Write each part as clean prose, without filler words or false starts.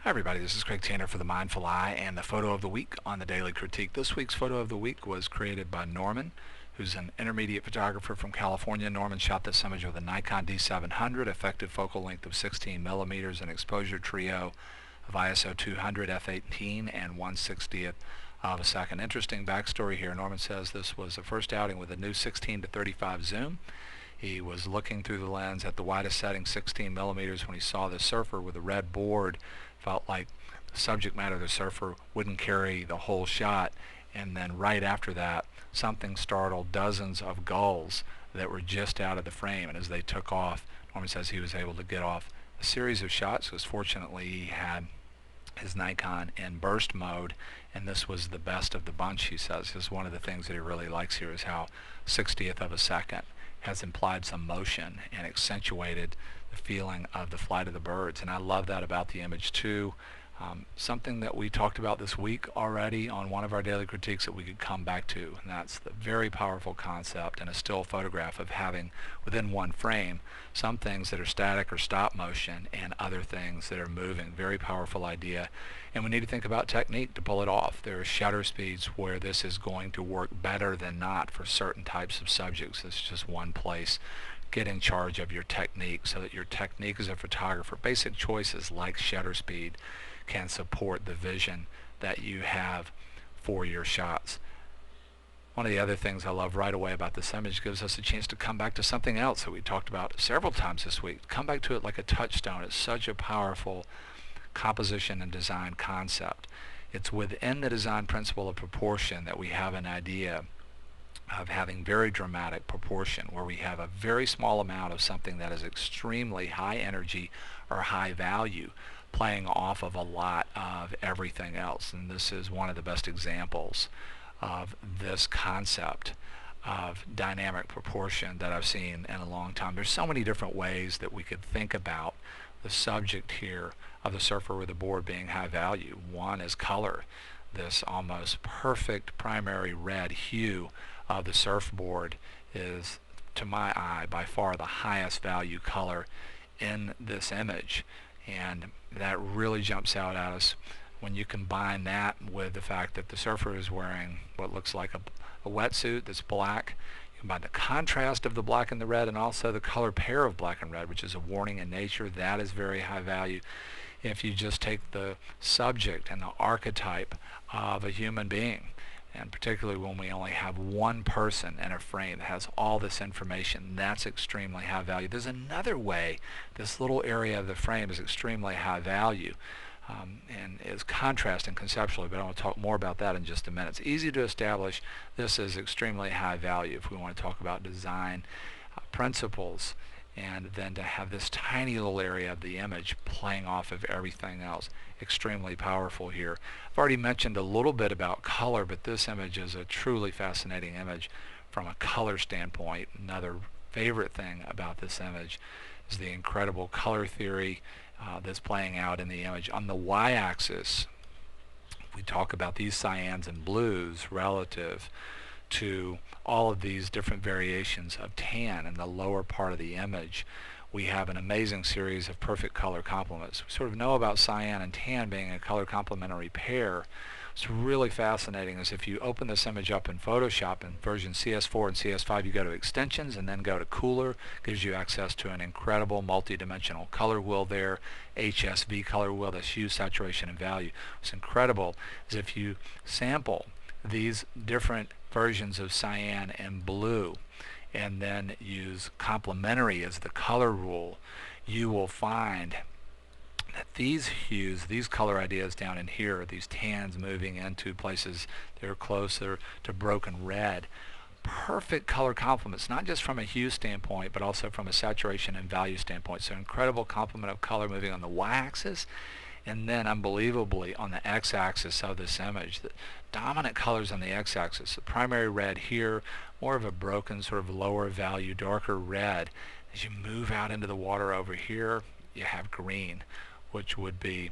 Hi everybody, this is Craig Tanner for The Mindful Eye and the photo of the week on the Daily Critique. This week's photo of the week was created by Norman, who's an intermediate photographer from California. Norman shot this image with a Nikon D700, effective focal length of 16 millimeters, and exposure trio of ISO 200, f/18, and 1/60th of a second. Interesting backstory here. Norman says this was the first outing with a new 16 to 35 zoom. He was looking through the lens at the widest setting, 16 millimeters, when he saw the surfer with a red board. Felt like the subject matter of the surfer wouldn't carry the whole shot, and then right after that something startled dozens of gulls that were just out of the frame, and as they took off, Norman says he was able to get off a series of shots because fortunately he had his Nikon in burst mode, and this was the best of the bunch. He says this is one of the things that he really likes here, is how 60th of a second has implied some motion and accentuated the feeling of the flight of the birds, and I love that about the image too. Something that we talked about this week already on one of our daily critiques that we could come back to, and that's the very powerful concept in a still photograph of having within one frame some things that are static or stop motion and other things that are moving. Very powerful idea, and we need to think about technique to pull it off. There are shutter speeds where this is going to work better than not for certain types of subjects. It's just one place. Get in charge of your technique so that your technique as a photographer, basic choices like shutter speed, can support the vision that you have for your shots. One of the other things I love right away about this image, gives us a chance to come back to something else that we talked about several times this week. Come back to it like a touchstone. It's such a powerful composition and design concept. It's within the design principle of proportion that we have an idea of having very dramatic proportion, where we have a very small amount of something that is extremely high energy or high value playing off of a lot of everything else. And this is one of the best examples of this concept of dynamic proportion that I've seen in a long time. There's so many different ways that we could think about the subject here of the surfer with a board being high value. One is color. This almost perfect primary red hue of the surfboard is, to my eye, by far the highest value color in this image, and that really jumps out at us when you combine that with the fact that the surfer is wearing what looks like a wetsuit that's black. You combine the contrast of the black and the red, and also the color pair of black and red, which is a warning in nature. That is very high value. If you just take the subject and the archetype of a human being, and particularly when we only have one person in a frame that has all this information, that's extremely high value. There's another way this little area of the frame is extremely high value, and is contrasting conceptually, but I want to talk more about that in just a minute. It's easy to establish this is extremely high value if we want to talk about design principles, and then to have this tiny little area of the image playing off of everything else. Extremely powerful here. I've already mentioned a little bit about color, but this image is a truly fascinating image from a color standpoint. Another favorite thing about this image is the incredible color theory that's playing out in the image. On the y-axis, we talk about these cyans and blues relative to all of these different variations of tan in the lower part of the image. We have an amazing series of perfect color complements. We sort of know about cyan and tan being a color complementary pair. What's really fascinating is if you open this image up in Photoshop in version CS4 and CS5, you go to extensions and then go to cooler. Gives you access to an incredible multi-dimensional color wheel there, HSV color wheel, that's hue, saturation, and value. What's incredible is if you sample these different versions of cyan and blue and then use complementary as the color rule, you will find that these hues, these color ideas down in here, these tans moving into places that are closer to broken red, perfect color complements, not just from a hue standpoint, but also from a saturation and value standpoint. So incredible complement of color moving on the y-axis, and then unbelievably on the x-axis of this image. The dominant colors on the x-axis, the primary red here, more of a broken sort of lower value, darker red. As you move out into the water over here, you have green, which would be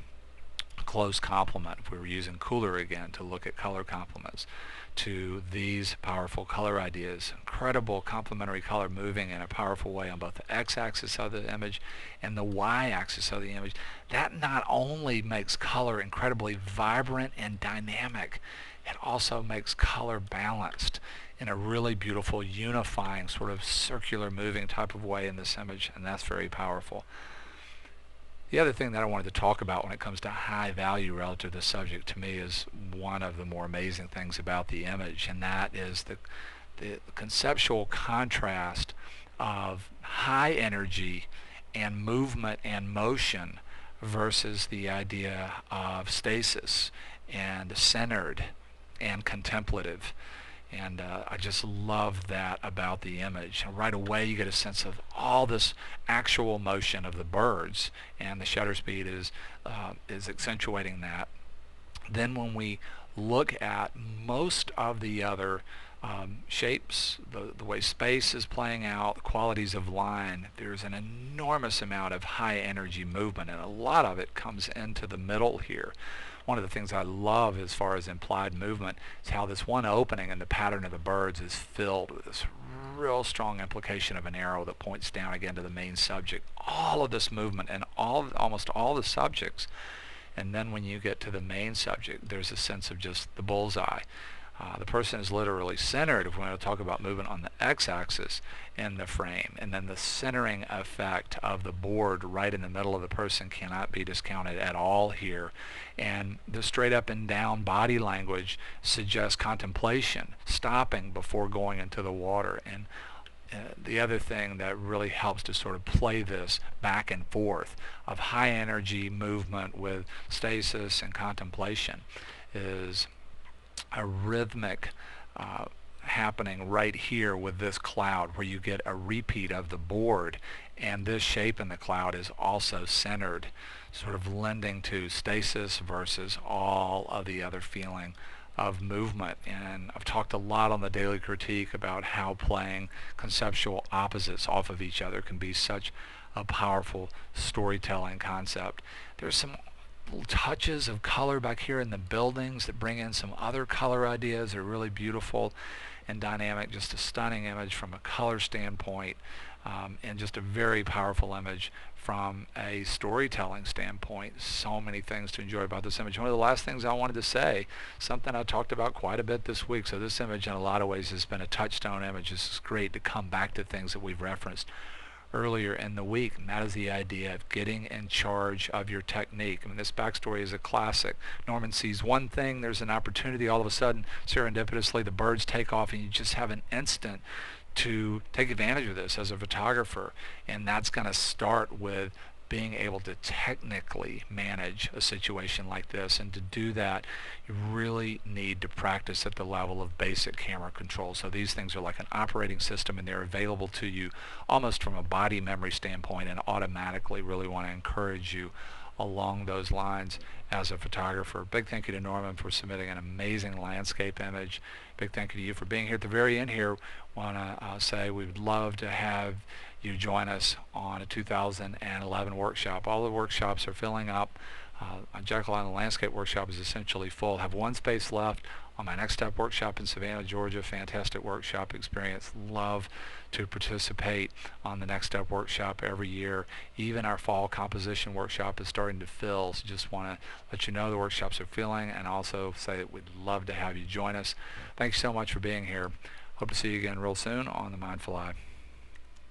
close complement, if we were using cooler again to look at color complements, to these powerful color ideas. Incredible complementary color moving in a powerful way on both the x-axis of the image and the y-axis of the image. That not only makes color incredibly vibrant and dynamic, it also makes color balanced in a really beautiful, unifying, sort of circular moving type of way in this image, and that's very powerful. The other thing that I wanted to talk about when it comes to high value relative to the subject, to me, is one of the more amazing things about the image, and that is the conceptual contrast of high energy and movement and motion versus the idea of stasis and centered and contemplative. And I just love that about the image. And right away you get a sense of all this actual motion of the birds, and the shutter speed is accentuating that. Then when we look at most of the other shapes, the way space is playing out, the qualities of line, there's an enormous amount of high energy movement, and a lot of it comes into the middle here. One of the things I love as far as implied movement is how this one opening in the pattern of the birds is filled with this real strong implication of an arrow that points down again to the main subject. All of this movement and almost all the subjects. And then when you get to the main subject, there's a sense of just the bullseye. The person is literally centered, if we want to talk about movement, on the x-axis in the frame. And then the centering effect of the board right in the middle of the person cannot be discounted at all here. And the straight up and down body language suggests contemplation, stopping before going into the water. And the other thing that really helps to sort of play this back and forth of high energy movement with stasis and contemplation is a rhythmic happening right here with this cloud, where you get a repeat of the board, and this shape in the cloud is also centered, sort of lending to stasis versus all of the other feeling of movement. And I've talked a lot on the Daily Critique about how playing conceptual opposites off of each other can be such a powerful storytelling concept. There's some little touches of color back here in the buildings that bring in some other color ideas. They're really beautiful and dynamic. Just a stunning image from a color standpoint, and just a very powerful image from a storytelling standpoint. So many things to enjoy about this image. One of the last things I wanted to say, something I talked about quite a bit this week. So this image in a lot of ways has been a touchstone image. This is great to come back to things that we've referenced earlier in the week, and that is the idea of getting in charge of your technique. I mean, this backstory is a classic. Norman sees one thing, there's an opportunity, all of a sudden, serendipitously, the birds take off, and you just have an instant to take advantage of this as a photographer. And that's going to start with being able to technically manage a situation like this. And to do that, you really need to practice at the level of basic camera control. So these things are like an operating system, and they're available to you almost from a body memory standpoint, and automatically really want to encourage you along those lines as a photographer. Big thank you to Norman for submitting an amazing landscape image. Big thank you to you for being here. At the very end here, want to say we would love to have you join us on a 2011 workshop. All the workshops are filling up. Jekyll Island Landscape Workshop is essentially full. I have one space left on my Next Step workshop in Savannah, Georgia. Fantastic workshop experience. Love to participate on the Next Step workshop every year. Even our fall composition workshop is starting to fill, so just want to let you know the workshops are filling, and also say that we'd love to have you join us. Thanks so much for being here. Hope to see you again real soon on The Mindful Eye.